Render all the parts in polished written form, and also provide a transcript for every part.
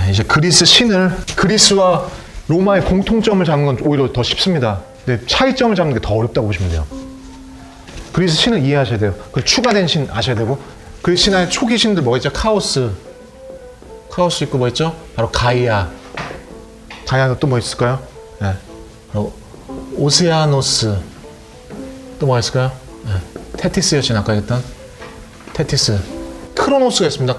이제 그리스 신을, 그리스와 로마의 공통점을 잡는 건 오히려 더 쉽습니다. 근데 차이점을 잡는 게 더 어렵다고 보시면 돼요. 그리스 신을 이해하셔야 돼요. 그리고 추가된 신 아셔야 되고, 그리스 신화의 초기 신들 뭐가 있죠? 카오스 있고 뭐 있죠? 바로 가이아. 가이아는 또 뭐 있을까요? 네. 오세아노스. 또 뭐가 있을까요? 네. 테티스 여신 아까 했던 테티스. 크로노스가 있습니다.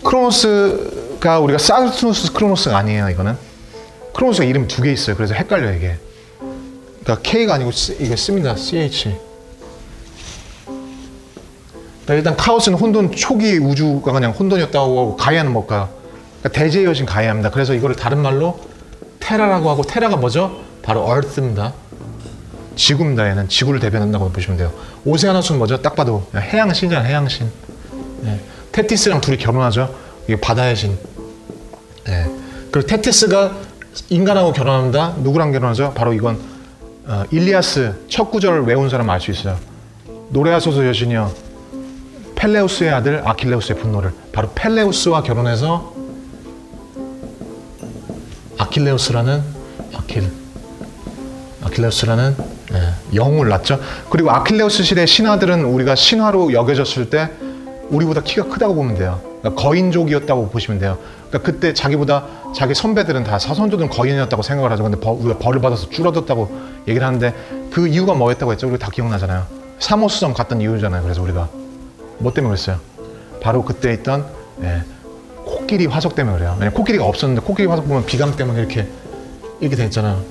크로노스가 우리가 사르투누스 크로노스가 아니에요. 이거는 크로노스가 이름이 2개 있어요. 그래서 헷갈려요 이게. 그러니까 K가 아니고 이게 씁니다. CH. 그러니까 일단 카오스는 혼돈, 초기 우주가 그냥 혼돈이었다고 하고, 가이아는 뭘까요? 그러니까 대제의 여신 가이아입니다. 그래서 이거를 다른 말로 테라라고 하고, 테라가 뭐죠? 바로 Earth입니다. 지구입니다. 얘는 지구를 대변한다고 보시면 돼요. 오세아노스는 뭐죠? 딱 봐도 해양신이잖아요. 해양신. 네. 테티스랑 둘이 결혼하죠. 이게 바다의 신. 네. 그리고 테티스가 인간하고 결혼합니다. 누구랑 결혼하죠? 바로 이건 일리아스 첫 구절을 외운 사람 알 수 있어요. 노래하소서 여신이여, 펠레우스의 아들 아킬레우스의 분노를. 바로 펠레우스와 결혼해서 아킬레우스라는 영웅을 낳죠. 그리고 아킬레우스 시대 신하들은 우리가 신화로 여겨졌을 때 우리보다 키가 크다고 보면 돼요. 그러니까 거인족이었다고 보시면 돼요. 그러니까 그때 자기 선배들은 다 사선조들은 거인이었다고 생각을 하죠. 근데 우리가 벌을 받아서 줄어들었다고 얘기를 하는데, 그 이유가 뭐였다고 했죠? 우리가 다 기억나잖아요. 사모스섬 갔던 이유잖아요. 그래서 우리가 뭐 때문에 그랬어요? 바로 그때 있던 코끼리 화석 때문에 그래요. 왜냐면 코끼리가 없었는데, 코끼리 화석 보면 비강 때문에 이렇게 돼 있잖아요.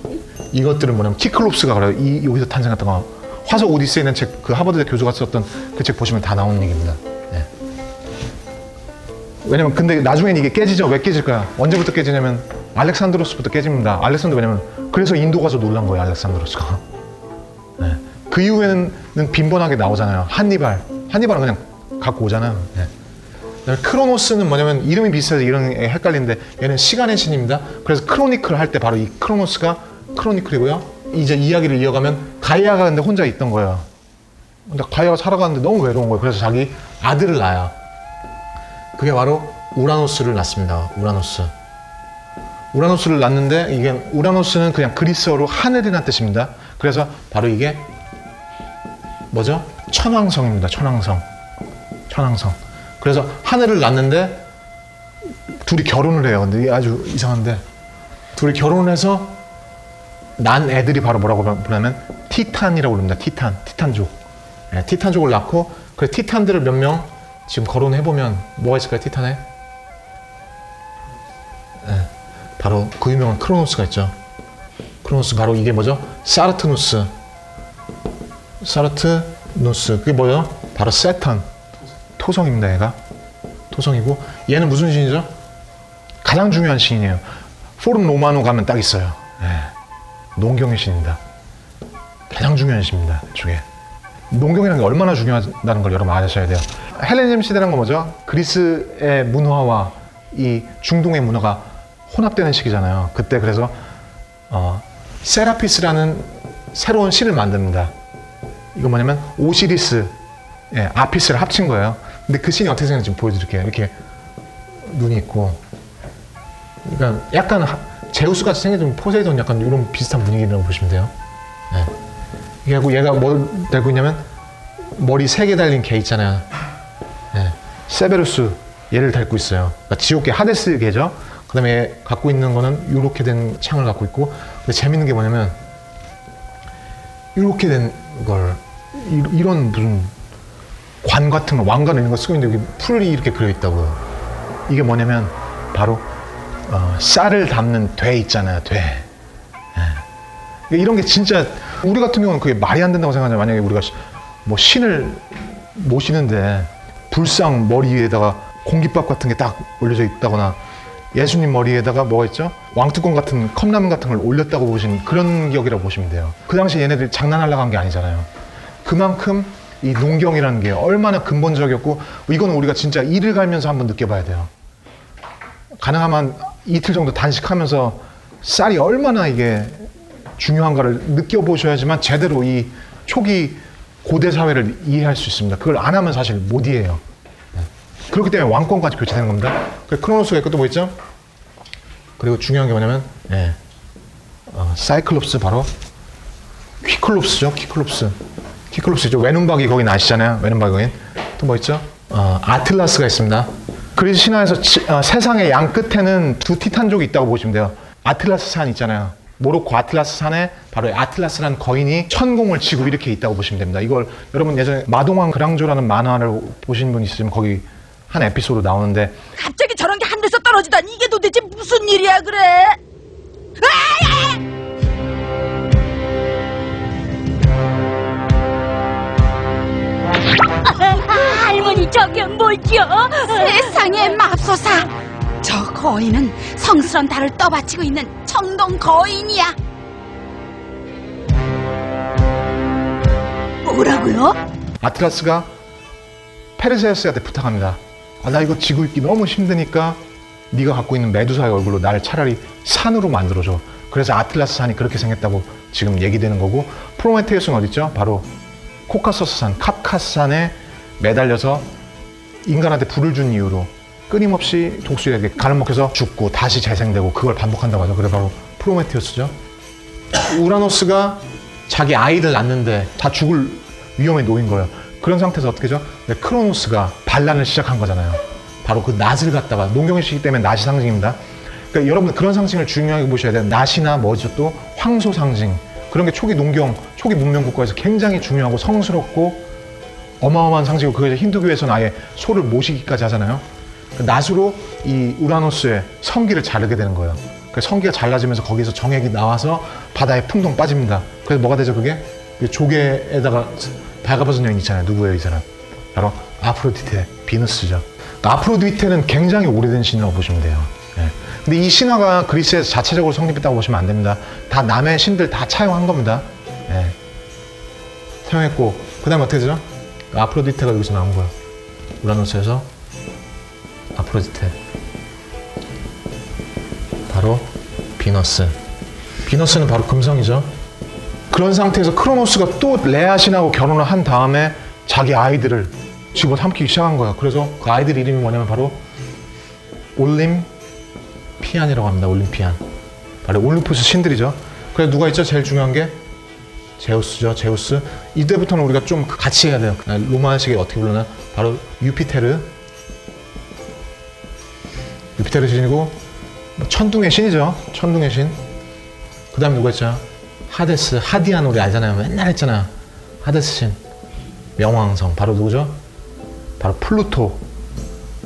이것들은 뭐냐면 키클롭스가 그래요. 여기서 탄생했던 거. 화석 오디세이는 책, 그 하버드 교수가 썼던 그 책 보시면 다 나오는 얘기입니다. 네. 왜냐면 근데 나중엔 이게 깨지죠. 왜 깨질까요? 언제부터 깨지냐면 알렉산드로스부터 깨집니다. 왜냐면 그래서 인도 가서 놀란 거예요. 알렉산드로스가. 네. 그 이후에는 빈번하게 나오잖아요. 한니발은 그냥 갖고 오잖아요. 네. 크로노스는 뭐냐면 이름이 비슷해서 이름이 헷갈리는데, 얘는 시간의 신입니다. 그래서 크로니클 할 때 바로 이 크로노스가 크로니클이고요. 이제 이야기를 이어가면 가이아가 근데 혼자 있던 거예요. 근데 가이아가 살아가는데 너무 외로운 거예요. 그래서 자기 아들을 낳아요. 그게 바로 우라노스를 낳습니다. 우라노스를 낳는데, 이게 우라노스는 그냥 그리스어로 하늘이라는 뜻입니다. 그래서 바로 이게 뭐죠? 천왕성입니다. 천왕성. 그래서 하늘을 낳는데 둘이 결혼을 해요. 근데 이게 아주 이상한데, 둘이 결혼을 해서 난 애들이 바로 뭐라고 부르냐면 티탄이라고 부릅니다. 티탄족. 네, 티탄족을 낳고, 그 티탄들을 몇 명 지금 거론해보면 뭐가 있을까요? 티탄에? 네, 바로 그 유명한 크로노스가 있죠. 크로노스, 바로 이게 뭐죠? 사르투누스. 그게 뭐예요? 바로 세턴. 토성입니다. 얘가 토성이고, 얘는 무슨 신이죠? 가장 중요한 신이에요. 포름 로마노 가면 딱 있어요. 네. 농경의 신입니다. 가장 중요한 신입니다. 이쪽에 농경이라는 게 얼마나 중요하다는 걸 여러분 아셔야 돼요. 헬레니즘 시대라는 건 뭐죠? 그리스의 문화와 이 중동의 문화가 혼합되는 시기잖아요. 그때 그래서 세라피스라는 새로운 신을 만듭니다. 이거 뭐냐면 오시리스, 아피스를 합친 거예요. 근데 그 신이 어떻게 생겼는지 좀 보여드릴게요. 이렇게 눈이 있고, 그러니까 약간 제우스 같이 생긴 포세이돈 약간 이런 비슷한 분위기라고 보시면 돼요. 네. 얘가 뭘 달고 있냐면 머리 3개 달린 개 있잖아요. 네. 세베루스, 얘를 달고 있어요. 그러니까 지옥계 하데스 개죠. 그 다음에 갖고 있는 거는 이렇게 된 창을 갖고 있고, 근데 재밌는 게 뭐냐면 이렇게 된 걸, 이런 무슨 관 같은 거, 왕관 이런 거 쓰고 있는데 여기 풀이 이렇게 그려 있다고요. 이게 뭐냐면 바로 쌀을 담는 돼 있잖아요. 돼. 네. 이런 게 진짜 우리 같은 경우는 그게 말이 안 된다고 생각하잖아요. 만약에 우리가 뭐 신을 모시는데 불상 머리 위에다가 공깃밥 같은 게 딱 올려져 있다거나, 예수님 머리에다가 뭐가 있죠? 왕뚜껑 같은 컵라면 같은 걸 올렸다고 보시는 그런 기억이라고 보시면 돼요. 그 당시 얘네들이 장난하려고 한 게 아니잖아요. 그만큼 이 농경이라는 게 얼마나 근본적이었고, 이거는 우리가 진짜 이를 갈면서 한번 느껴봐야 돼요. 가능하면 이틀 정도 단식하면서 쌀이 얼마나 이게 중요한가를 느껴보셔야지만 제대로 이 초기 고대 사회를 이해할 수 있습니다. 그걸 안 하면 사실 못 이해해요. 그렇기 때문에 왕권까지 교체되는 겁니다. 크로노스가 있고 또 뭐 있죠? 그리고 중요한 게 뭐냐면 사이클롭스 바로 퀴클롭스죠. 퀴클롭스죠. 외눈박이 거긴 아시잖아요. 외눈박이 거긴. 또 뭐 있죠? 아틀라스가 있습니다. 그리스 신화에서 세상의 양 끝에는 두 티탄족이 있다고 보시면 돼요. 아틀라스 산 있잖아요. 모로코 아틀라스 산에 바로 아틀라스라는 거인이 천공을 지고 이렇게 있다고 보시면 됩니다. 이걸 여러분 예전에 마동왕 그랑조라는 만화를 보신 분 있으면 거기 한 에피소드 나오는데 갑자기 저런 게 하늘에서 떨어지다니 이게 도대체 무슨 일이야 그래? 할머니 저게 뭐죠? 세상에 맙소사! 저 거인은 성스런 달을 떠받치고 있는 청동 거인이야. 뭐라고요? 아틀라스가 페르세우스한테 부탁합니다. 나 이거 지고 있기 너무 힘드니까 네가 갖고 있는 메두사의 얼굴로 나를 차라리 산으로 만들어줘. 그래서 아틀라스 산이 그렇게 생겼다고 지금 얘기되는 거고, 프로메테우스는 어딨죠? 바로 코카소스 산, 카카스 산에 매달려서 인간한테 불을 준 이유로 끊임없이 독수리에게 간을 먹혀서 죽고 다시 재생되고 그걸 반복한다고 하죠. 그래 바로 프로메테우스죠. 우라노스가 자기 아이들 낳는데 다 죽을 위험에 놓인 거예요. 그런 상태에서 어떻게 죠? 크로노스가 반란을 시작한 거잖아요. 바로 그 낫을 갖다가, 농경의 시기 때문에 낫이 상징입니다. 그러니까 여러분 그런 상징을 중요하게 보셔야 돼요. 낫이나 뭐죠? 또 황소 상징. 그런 게 초기 농경, 초기 문명 국가에서 굉장히 중요하고 성스럽고 어마어마한 상징이고, 그래서 힌두교에서는 아예 소를 모시기까지 하잖아요. 낫으로 이 우라노스의 성기를 자르게 되는 거예요. 그래서 성기가 잘라지면서 거기서 정액이 나와서 바다에 풍덩 빠집니다. 그래서 뭐가 되죠 그게? 조개에다가 발가벗은 여인 있잖아요. 누구예요 이 사람? 바로 아프로디테, 비너스죠. 아프로디테는 굉장히 오래된 신이라고 보시면 돼요. 예. 근데 이 신화가 그리스에서 자체적으로 성립했다고 보시면 안 됩니다. 다 남의 신들 다 차용한 겁니다. 예. 차용했고, 그 다음에 어떻게 되죠? 아프로디테가 여기서 나온 거예요. 우라노스에서 아프로디테. 바로 비너스. 비너스는 바로 금성이죠. 그런 상태에서 크로노스가 또 레아 신하고 결혼을 한 다음에 자기 아이들을 집어삼키기 시작한 거예요. 그래서 그 아이들 이름이 뭐냐면 바로 올림피안이라고 합니다. 올림피안. 바로 올림푸스 신들이죠. 그래서 누가 있죠? 제일 중요한 게 제우스죠. 제우스. 이때부터는 우리가 좀 같이 해야 돼요. 로마식에 어떻게 부르나? 바로 유피테르. 유피테르 신이고 천둥의 신이죠. 천둥의 신. 그 다음에 누가 있죠? 하데스. 하디안 우리 알잖아요. 맨날 했잖아. 하데스 신. 명왕성. 바로 누구죠? 바로 플루토.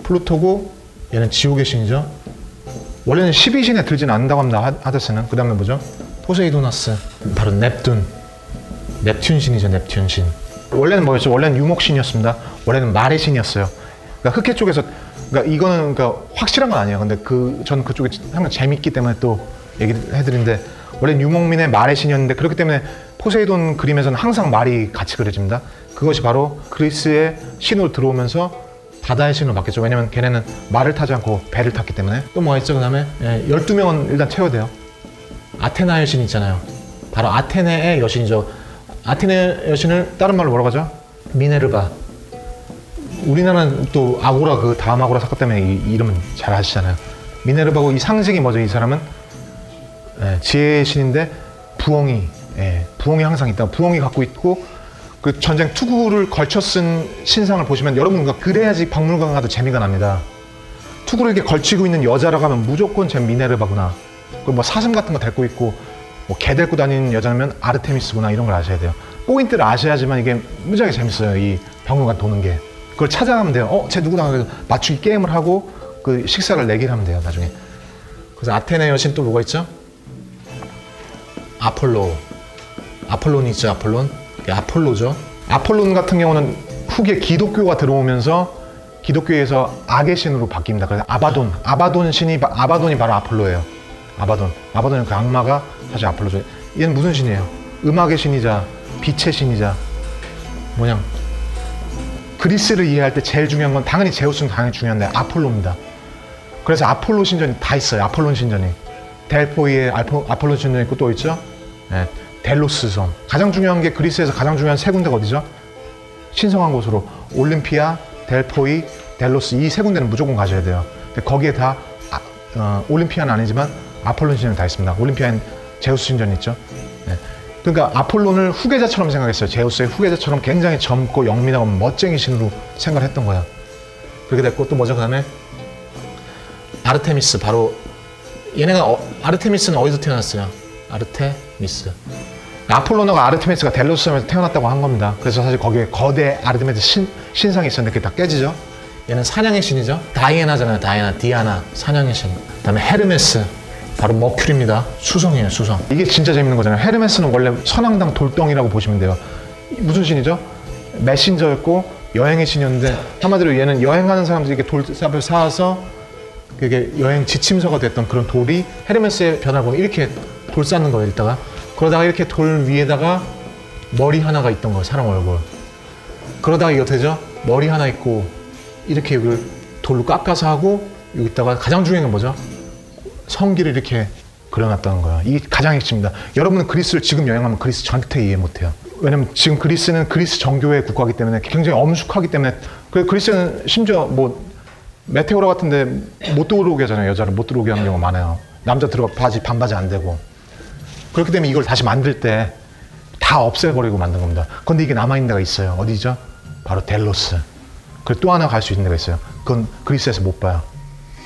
플루토고 얘는 지옥의 신이죠. 원래는 12신에 들진 않는다고 합니다. 하데스는. 그 다음에 뭐죠? 포세이도나스. 바로 넵툰. 넵튠 신이죠. 넵튠 신. 원래는 뭐였죠? 원래는 유목신이었습니다. 원래는 말의 신이었어요. 그러니까 흑해 쪽에서, 그러니까 이거는 그러니까 확실한 건 아니에요. 근데 저는 그쪽에 항상 재밌기 때문에 또 얘기를 해드리는데, 원래는 유목민의 말의 신이었는데, 그렇기 때문에 포세이돈 그림에서는 항상 말이 같이 그려집니다. 그것이 바로 그리스의 신으로 들어오면서 바다의 신으로 바뀌었죠. 왜냐면 걔네는 말을 타지 않고 배를 탔기 때문에. 또 뭐가 있죠? 그 다음에 12명은 일단 채워야 돼요. 아테나의 신 있잖아요. 바로 아테네의 여신이죠. 아테네 여신을 다른 말로 뭐라고 하죠? 미네르바. 우리나라는 또 아고라, 그 다음 아고라 사건 때문에 이 이름은 잘 아시잖아요. 미네르바고, 이 상징이 뭐죠? 이 사람은 지혜의 신인데 부엉이, 부엉이 항상 있다. 부엉이 갖고 있고, 그 전쟁 투구를 걸쳐 쓴 신상을 보시면 여러분 그래야지 박물관 가도 재미가 납니다. 투구를 이렇게 걸치고 있는 여자라고 하면 무조건 쟤 미네르바구나. 그리고 뭐 사슴 같은 거 데리고 있고 뭐 개 데리고 다니는 여자면 아르테미스구나, 이런 걸 아셔야 돼요. 포인트를 아셔야지만 이게 무지하게 재밌어요. 이 박물관 도는 게. 그걸 찾아가면 돼요. 쟤 누구다? 그래서 맞추기 게임을 하고 그 식사를 내기를 하면 돼요, 나중에. 그래서 아테네 여신 또 뭐가 있죠? 아폴로. 아폴론이 있죠, 아폴론. 아폴로죠. 아폴론 같은 경우는 후기에 기독교가 들어오면서 기독교에서 악의 신으로 바뀝니다. 그래서 아바돈. 아바돈이 바로 아폴로예요. 아바돈은 그 악마가 사실 아폴로죠. 얘는 무슨 신이에요? 음악의 신이자 빛의 신이자 뭐냐, 그리스를 이해할 때 제일 중요한 건 당연히 제우스는 당연히 중요한데 아폴로입니다. 그래서 아폴로 신전이 다 있어요. 아폴론 신전이. 델포이에 아폴로 신전이 있고 또 있죠? 델로스 섬. 가장 중요한 게, 그리스에서 가장 중요한 세 군데가 어디죠? 신성한 곳으로 올림피아, 델포이, 델로스 이 세 군데는 무조건 가셔야 돼요. 근데 거기에 다 올림피아는 아니지만 아폴론 신전이 다 있습니다. 올림피아엔 제우스 신전이 있죠. 네. 그러니까 아폴론을 후계자처럼 생각했어요. 제우스의 후계자처럼 굉장히 젊고 영민하고 멋쟁이 신으로 생각을 했던 거야. 그렇게 됐고 또 뭐죠? 그 다음에 아르테미스, 바로 얘네가 아르테미스는 어디서 태어났어요? 아르테미스. 아폴로나가 아르테미스가 델로스섬에서 태어났다고 한 겁니다. 그래서 사실 거기에 거대 아르테미스 신상이 있었는데 그게 다 깨지죠. 얘는 사냥의 신이죠. 다이애나잖아요. 다이애나, 디아나, 사냥의 신. 그 다음에 헤르메스, 바로 머큐리입니다. 수성이에요, 수성. 이게 진짜 재밌는 거잖아요. 헤르메스는 원래 선왕당 돌덩이라고 보시면 돼요. 무슨 신이죠? 메신저였고 여행의 신이었는데, 한마디로 얘는 여행하는 사람들이 이렇게 돌삽을 쌓아서 그게 여행 지침서가 됐던 그런 돌이, 헤르메스의 변화를 보면 이렇게 돌 쌓는 거예요, 이따가. 그러다가 이렇게 돌 위에다가 머리 하나가 있던 거예요, 사람 얼굴. 그러다가 이게 어떻게 되죠? 머리 하나 있고 이렇게 여기 돌로 깎아서 하고, 여기다가 가장 중요한 건 뭐죠? 성기를 이렇게 그려놨다는 거예요. 이게 가장 핵심입니다. 여러분은 그리스를 지금 여행하면 그리스 절대 이해 못해요. 왜냐면 지금 그리스는 그리스 정교회 국가이기 때문에 굉장히 엄숙하기 때문에, 그리스는 심지어 뭐 메테오라 같은데 못 들어오게 하잖아요. 여자를 못 들어오게 하는 경우가 많아요. 남자 들어가 반바지 안 되고. 그렇기 때문에 이걸 다시 만들 때 다 없애버리고 만든 겁니다. 그런데 이게 남아있는 데가 있어요. 어디죠? 바로 델로스. 그리고 또 하나 갈 수 있는 데가 있어요. 그건 그리스에서 못 봐요.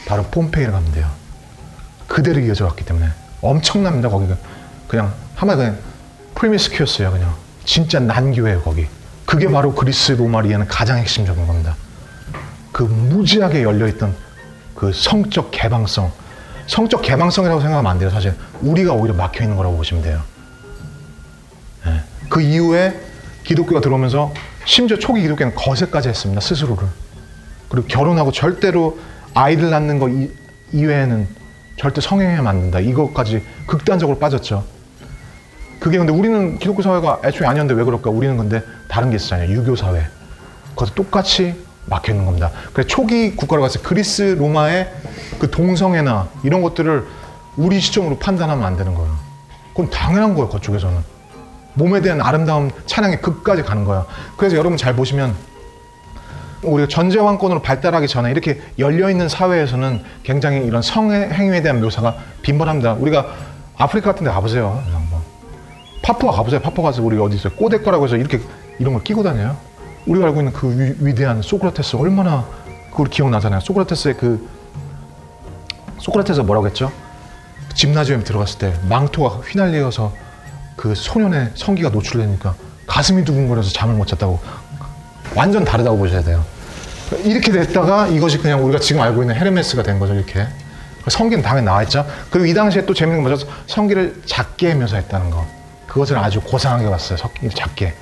바로 폼페이를 가면 돼요. 그대로 이어져 왔기 때문에 엄청납니다. 거기가 그냥 한마디로 그냥 프리미스큐어스예요. 그냥 진짜 난교예요. 거기. 그게 바로 그리스 로마리아는 가장 핵심적인 겁니다. 그 무지하게 열려있던 그 성적 개방성. 성적 개방성이라고 생각하면 안 돼요. 사실 우리가 오히려 막혀있는 거라고 보시면 돼요. 네. 그 이후에 기독교가 들어오면서 심지어 초기 기독교는 거세까지 했습니다. 스스로를. 그리고 결혼하고 절대로 아이들 낳는 거 이외에는 절대 성행하면 안 된다. 이것까지 극단적으로 빠졌죠. 그게 근데 우리는 기독교 사회가 애초에 아니었는데 왜 그럴까? 우리는 근데 다른 게 있었잖아요. 유교 사회. 그것도 똑같이 막혀 있는 겁니다. 그래서 초기 국가로 갔을 때 그리스, 로마의 그 동성애나 이런 것들을 우리 시점으로 판단하면 안 되는 거예요. 그건 당연한 거예요. 그쪽에서는. 몸에 대한 아름다움 찬양의 극까지 가는 거예요. 그래서 여러분 잘 보시면 우리가 전제왕권으로 발달하기 전에 이렇게 열려있는 사회에서는 굉장히 이런 성행위에 대한 묘사가 빈번합니다. 우리가 아프리카 같은 데 가보세요. 파푸아 가보세요. 파푸아 가서 우리 어디 있어요? 꼬데꺼라고 해서 이렇게 이런 걸 끼고 다녀요. 우리가 알고 있는 그 위대한 소크라테스, 얼마나 그걸 기억나잖아요. 소크라테스가 뭐라고 했죠? 짐나지움에 들어갔을 때 망토가 휘날려서 그 소년의 성기가 노출되니까 가슴이 두근거려서 잠을 못 잤다고. 완전 다르다고 보셔야 돼요. 이렇게 됐다가 이것이 그냥 우리가 지금 알고 있는 헤르메스가 된 거죠. 이렇게. 성기는 당연히 나와있죠. 그리고 이 당시에 또 재밌는 건 뭐죠? 성기를 작게 묘사했다는 거. 그것을 아주 고상하게 봤어요. 성기를 작게.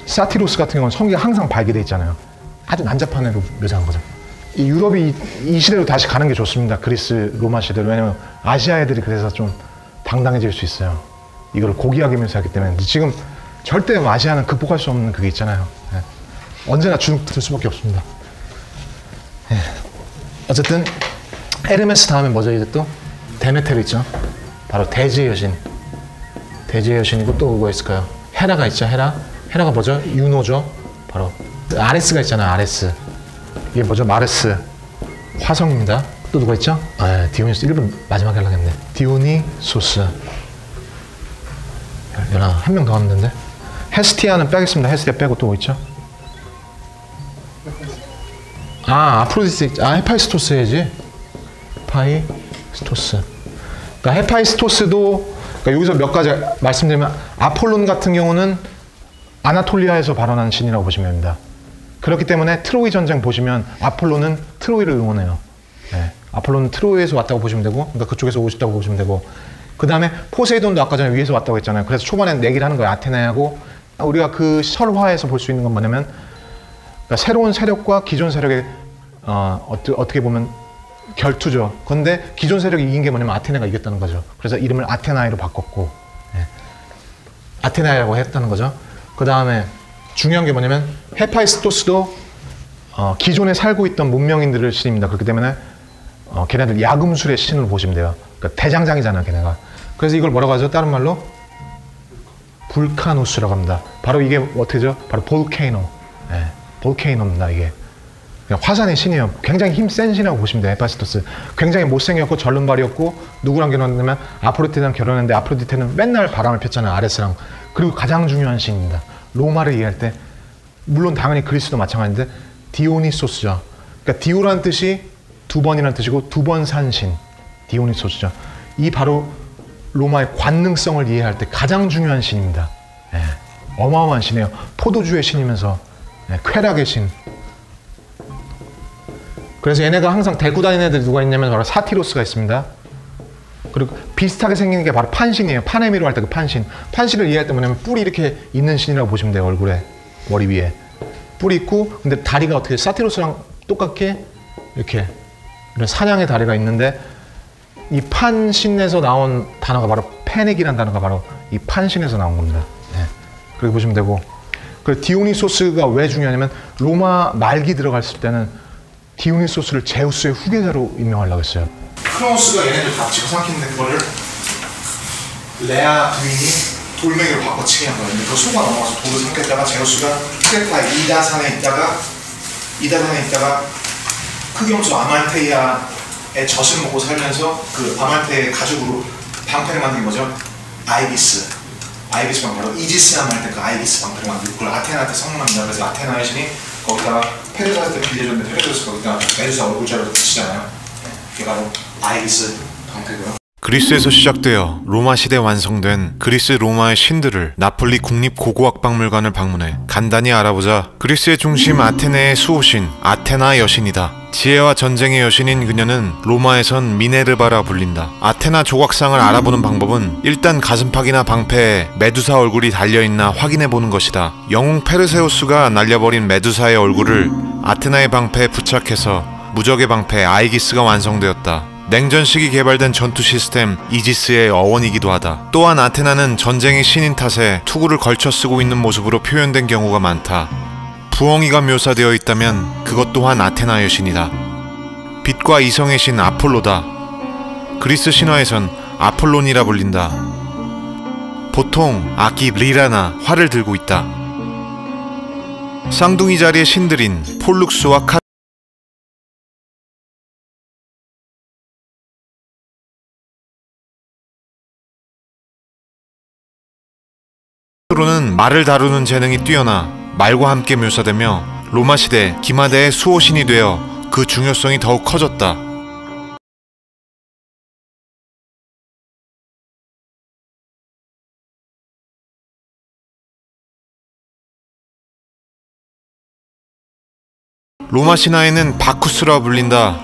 사티로스 같은 경우는 성기가 항상 발기돼 있잖아요. 아주 난잡한 애로 묘사한 거죠. 이 유럽이 이 시대로 다시 가는 게 좋습니다. 그리스, 로마 시대로. 왜냐면 아시아 애들이 그래서 좀 당당해질 수 있어요. 이걸 고귀하게 묘사하기 때문에. 지금 절대 아시아는 극복할 수 없는 그게 있잖아요. 네. 언제나 주눅들 수밖에 없습니다. 네. 어쨌든 헤르메스 다음에 뭐죠? 이제 또 데메테르 있죠. 바로 대지의 여신. 대지의 여신이고 또 누가 있을까요? 헤라가 있죠. 헤라가 뭐죠? 유노죠. 바로 아레스가 있잖아요. 아레스. 이게 뭐죠? 마르스. 화성입니다. 또 누가 있죠? 아, 디오니소스. 1분 마지막에 하려고 했네. 디오니소스. 한 명 더 왔는데. 헤스티아는 빼겠습니다. 헤스티아 빼고 또 뭐 있죠? 아프로디스. 헤파이스토스 해야지. 헤파이스토스. 그러니까 헤파이스토스도, 그러니까 여기서 몇 가지 말씀드리면, 아폴론 같은 경우는 아나톨리아에서 발원한 신이라고 보시면 됩니다. 그렇기 때문에 트로이 전쟁 보시면 아폴로는 트로이를 응원해요. 네. 아폴로는 트로이에서 왔다고 보시면 되고, 그러니까 그쪽에서 오셨다고 보시면 되고, 그 다음에 포세이돈도 아까 전에 위에서 왔다고 했잖아요. 그래서 초반에 내기를 하는 거예요. 아테네하고. 우리가 그 설화에서 볼 수 있는 건 뭐냐면, 그러니까 새로운 세력과 기존 세력의 어떻게 보면 결투죠. 그런데 기존 세력이 이긴 게 뭐냐면 아테네가 이겼다는 거죠. 그래서 이름을 아테나이로 바꿨고, 네. 아테나이라고 했다는 거죠. 그 다음에 중요한 게 뭐냐면 헤파이스토스도 기존에 살고 있던 문명인들을 신입니다. 그렇기 때문에 걔네들 야금술의 신으로 보시면 돼요. 그러니까 대장장이잖아요, 걔네가. 그래서 이걸 뭐라고 하죠? 다른 말로 불카누스라고 합니다. 바로 이게 어떻게죠? 바로 볼케이노. 네, 볼케이노입니다, 이게. 그냥 화산의 신이에요. 굉장히 힘센 신이라고 보시면 돼요. 헤파이스토스. 굉장히 못생겼고 절름발이었고 누구랑 결혼했냐면 아프로디테랑 결혼했는데 아프로디테는 맨날 바람을 폈잖아요. 아레스랑. 그리고 가장 중요한 신입니다. 로마를 이해할 때 물론 당연히 그리스도 마찬가지인데 디오니소스죠. 그러니까 디오라는 뜻이 두 번이라는 뜻이고 두 번 산 신. 디오니소스죠. 이 바로 로마의 관능성을 이해할 때 가장 중요한 신입니다. 예, 어마어마한 신이에요. 포도주의 신이면서 쾌락의 신. 그래서 얘네가 항상 데리고 다니는 애들이 누가 있냐면 바로 사티로스가 있습니다. 그리고 비슷하게 생긴 게 바로 판신이에요. 파네미로 할 때 그 판신. 판신을 이해할 때 뭐냐면 뿔이 이렇게 있는 신이라고 보시면 돼요. 얼굴에, 머리 위에 뿔이 있고, 근데 다리가 어떻게 사티로스랑 똑같게 이렇게 이런 사냥의 다리가 있는데, 이 판신에서 나온 단어가 바로 페넥이라는 단어가 바로 이 판신에서 나온 겁니다. 네. 그렇게 보시면 되고, 그 디오니소스가 왜 중요하냐면 로마 말기 들어갔을 때는 디오니소스를 제우스의 후계자로 임명하려고 했어요. 크로노스가 얘네들 다 집어삼키는 그거를 레아 부인이 돌멩이로 바꿔치기 한 거예요. 근데 그 소가 넘어가서 돌을 삼켰다가 제우스가 크레타 이다산에 있다가 흑염소 아말테이아의 젖을 먹고 살면서 그 아말테이아의 가죽으로 방패를 만든 거죠. 아이비스 방패로 이지스라는 말 때 그 아이비스 방패를 만들고 그걸 아테나한테 선물합니다. 그래서 아테나 여신이 거기다가 페르사한테 빌려줬는데 페르사가 거기다가 메두사 얼굴자로 붙이잖아요. 그게 바로 아이비스 방패고요. 그리스에서 시작되어 로마 시대 완성된 그리스 로마의 신들을 나폴리 국립고고학박물관을 방문해 간단히 알아보자 그리스의 중심 아테네의 수호신 아테나 여신이다. 지혜와 전쟁의 여신인 그녀는 로마에선 미네르바라 불린다. 아테나 조각상을 알아보는 방법은 일단 가슴팍이나 방패에 메두사 얼굴이 달려있나 확인해보는 것이다. 영웅 페르세우스가 날려버린 메두사의 얼굴을 아테나의 방패에 부착해서 무적의 방패 아이기스가 완성되었다. 냉전 시기 개발된 전투 시스템 이지스의 어원이기도 하다. 또한 아테나는 전쟁의 신인 탓에 투구를 걸쳐 쓰고 있는 모습으로 표현된 경우가 많다. 부엉이가 묘사되어 있다면 그것 또한 아테나 여신이다. 빛과 이성의 신 아폴로다. 그리스 신화에선 아폴론이라 불린다. 보통 악기 리라나 활을 들고 있다. 쌍둥이 자리의 신들인 폴룩스와 로는 말을 다루는 재능이 뛰어나 말과 함께 묘사되며 로마 시대 기마대의 수호신이 되어 그 중요성이 더욱 커졌다. 로마 신화에는 바쿠스라 불린다.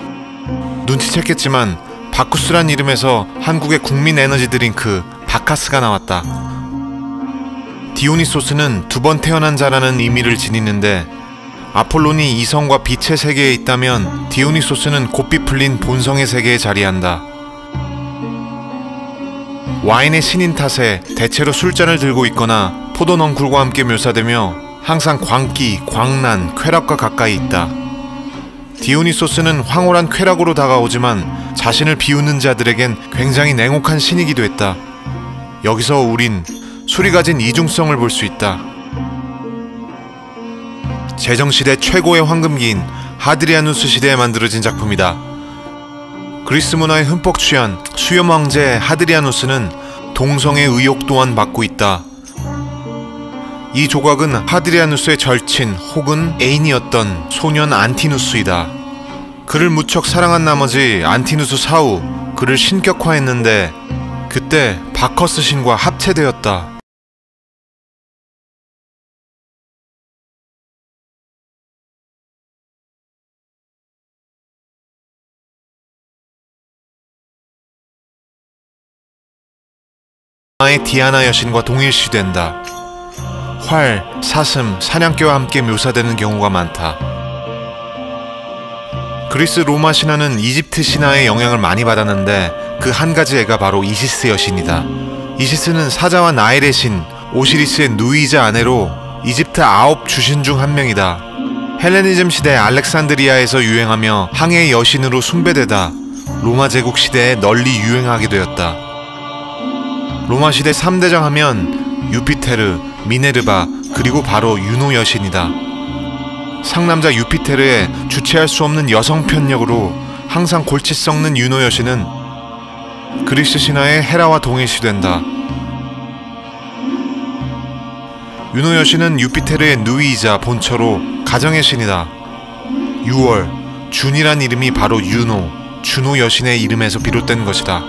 눈치챘겠지만 바쿠스란 이름에서 한국의 국민 에너지 드링크 바카스가 나왔다. 디오니소스는 두 번 태어난 자라는 의미를 지니는데 아폴론이 이성과 빛의 세계에 있다면 디오니소스는 곱비 풀린 본성의 세계에 자리한다. 와인의 신인 탓에 대체로 술잔을 들고 있거나 포도넝쿨과 함께 묘사되며 항상 광기, 광란, 쾌락과 가까이 있다. 디오니소스는 황홀한 쾌락으로 다가오지만 자신을 비웃는 자들에겐 굉장히 냉혹한 신이기도 했다. 여기서 우린 술이 가진 이중성을 볼 수 있다. 제정시대 최고의 황금기인 하드리아누스 시대에 만들어진 작품이다. 그리스 문화에 흠뻑 취한 수염 황제 하드리아누스는 동성의 의혹 또한 받고 있다. 이 조각은 하드리아누스의 절친 혹은 애인이었던 소년 안티누스이다. 그를 무척 사랑한 나머지 안티누스 사후 그를 신격화했는데 그때 바커스 신과 합체되었다. 로마의 디아나 여신과 동일시된다. 활, 사슴, 사냥개와 함께 묘사되는 경우가 많다. 그리스 로마 신화는 이집트 신화의 영향을 많이 받았는데 그 한 가지 애가 바로 이시스 여신이다. 이시스는 사자와 나일의 신 오시리스의 누이자 아내로 이집트 9 주신 중 한 명이다. 헬레니즘 시대 알렉산드리아에서 유행하며 항해의 여신으로 숭배되다 로마 제국 시대에 널리 유행하게 되었다. 로마 시대 3대장 하면 유피테르, 미네르바, 그리고 바로 유노 여신이다. 상남자 유피테르의 주체할 수 없는 여성 편력으로 항상 골치 썩는 유노 여신은 그리스 신화의 헤라와 동일시된다. 유노 여신은 유피테르의 누이이자 본처로 가정의 신이다. 6월, 준이란 이름이 바로 유노, 주노 여신의 이름에서 비롯된 것이다.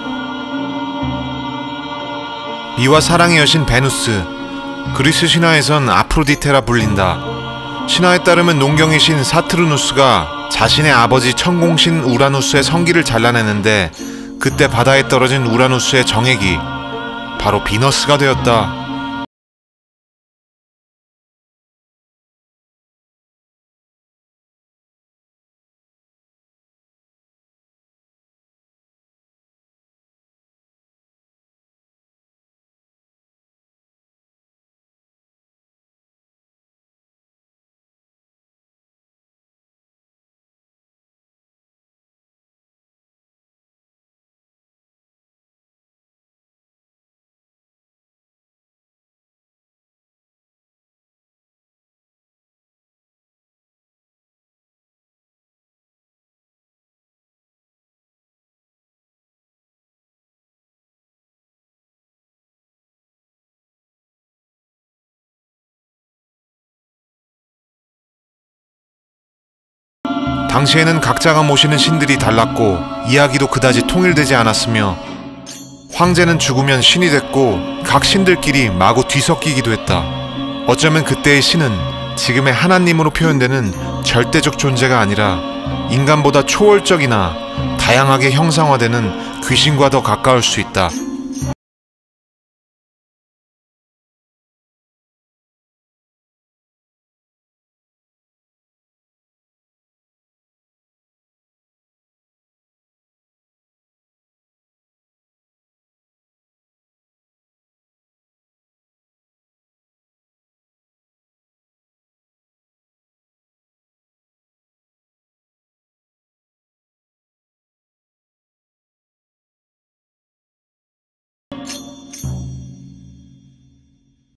미와 사랑의 여신 베누스, 그리스 신화에선 아프로디테라 불린다. 신화에 따르면 농경의 신 사투르누스가 자신의 아버지 천공신 우라누스의 성기를 잘라내는데 그때 바다에 떨어진 우라누스의 정액이 바로 비너스가 되었다. 당시에는 각자가 모시는 신들이 달랐고 이야기도 그다지 통일되지 않았으며 황제는 죽으면 신이 됐고 각 신들끼리 마구 뒤섞이기도 했다. 어쩌면 그때의 신은 지금의 하나님으로 표현되는 절대적 존재가 아니라 인간보다 초월적이나 다양하게 형상화되는 귀신과 더 가까울 수 있다.